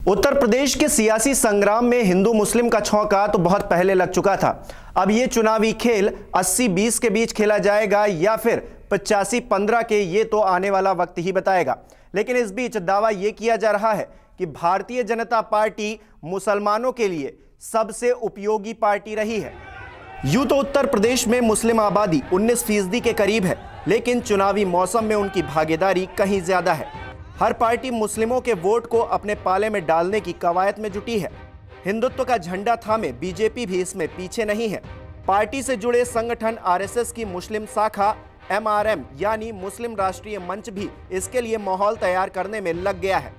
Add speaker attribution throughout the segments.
Speaker 1: उत्तर प्रदेश के सियासी संग्राम में हिंदू मुस्लिम का छौंका तो बहुत पहले लग चुका था। अब ये चुनावी खेल 80-20 के बीच खेला जाएगा या फिर 85-15 के, ये तो आने वाला वक्त ही बताएगा। लेकिन इस बीच दावा ये किया जा रहा है कि भारतीय जनता पार्टी मुसलमानों के लिए सबसे उपयोगी पार्टी रही है। यूं तो उत्तर प्रदेश में मुस्लिम आबादी 19% के करीब है, लेकिन चुनावी मौसम में उनकी भागीदारी कहीं ज्यादा है। हर पार्टी मुस्लिमों के वोट को अपने पाले में डालने की कवायद में जुटी है। हिंदुत्व का झंडा थामे बीजेपी भी इसमें पीछे नहीं है। पार्टी से जुड़े संगठन आरएसएस की मुस्लिम शाखा एमआरएम यानी मुस्लिम राष्ट्रीय मंच भी इसके लिए माहौल तैयार करने में लग गया है।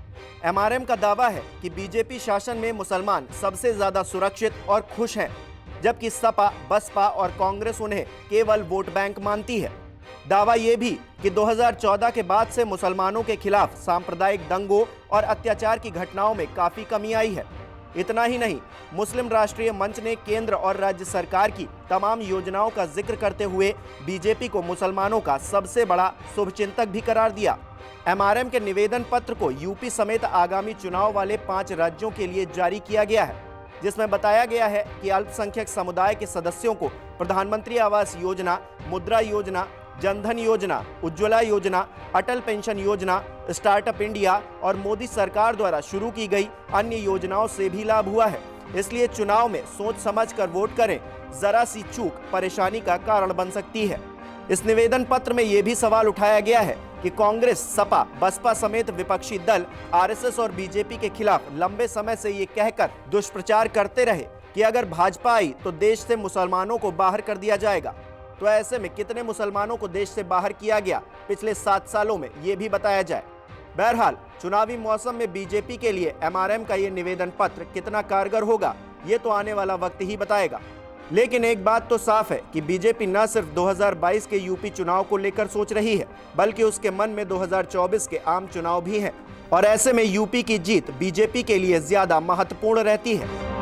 Speaker 1: एमआरएम का दावा है कि बीजेपी शासन में मुसलमान सबसे ज्यादा सुरक्षित और खुश हैं, जबकि सपा, बसपा और कांग्रेस उन्हें केवल वोट बैंक मानती है। दावा यह भी कि 2014 के बाद से मुसलमानों के खिलाफ सांप्रदायिक दंगों और अत्याचार की घटनाओं में काफी कमी आई है। इतना ही नहीं, मुस्लिम राष्ट्रीय मंच ने केंद्र और राज्य सरकार की तमाम योजनाओं का जिक्र करते हुए बीजेपी को मुसलमानों का सबसे बड़ा शुभचिंतक भी करार दिया। एमआरएम के निवेदन पत्र को यूपी समेत आगामी चुनाव वाले 5 राज्यों के लिए जारी किया गया है, जिसमें बताया गया है कि अल्पसंख्यक समुदाय के सदस्यों को प्रधानमंत्री आवास योजना, मुद्रा योजना, जनधन योजना, उज्ज्वला योजना, अटल पेंशन योजना, स्टार्टअप इंडिया और मोदी सरकार द्वारा शुरू की गई अन्य योजनाओं से भी लाभ हुआ है। इसलिए चुनाव में सोच समझकर वोट करें, जरा सी चूक परेशानी का कारण बन सकती है। इस निवेदन पत्र में यह भी सवाल उठाया गया है कि कांग्रेस, सपा, बसपा समेत विपक्षी दल आरएसएस और बीजेपी के खिलाफ लंबे समय से ये कहकर दुष्प्रचार करते रहे कि अगर भाजपा आई तो देश से मुसलमानों को बाहर कर दिया जाएगा। तो ऐसे में कितने मुसलमानों को देश से बाहर किया गया पिछले 7 सालों में, ये भी बताया जाए। बहरहाल चुनावी मौसम में बीजेपी के लिए एमआरएम का ये निवेदन पत्र कितना कारगर होगा, ये तो आने वाला वक्त ही बताएगा। लेकिन एक बात तो साफ है कि बीजेपी न सिर्फ 2022 के यूपी चुनाव को लेकर सोच रही है, बल्कि उसके मन में 2024 के आम चुनाव भी हैं। और ऐसे में यूपी की जीत बीजेपी के लिए ज्यादा महत्वपूर्ण रहती है।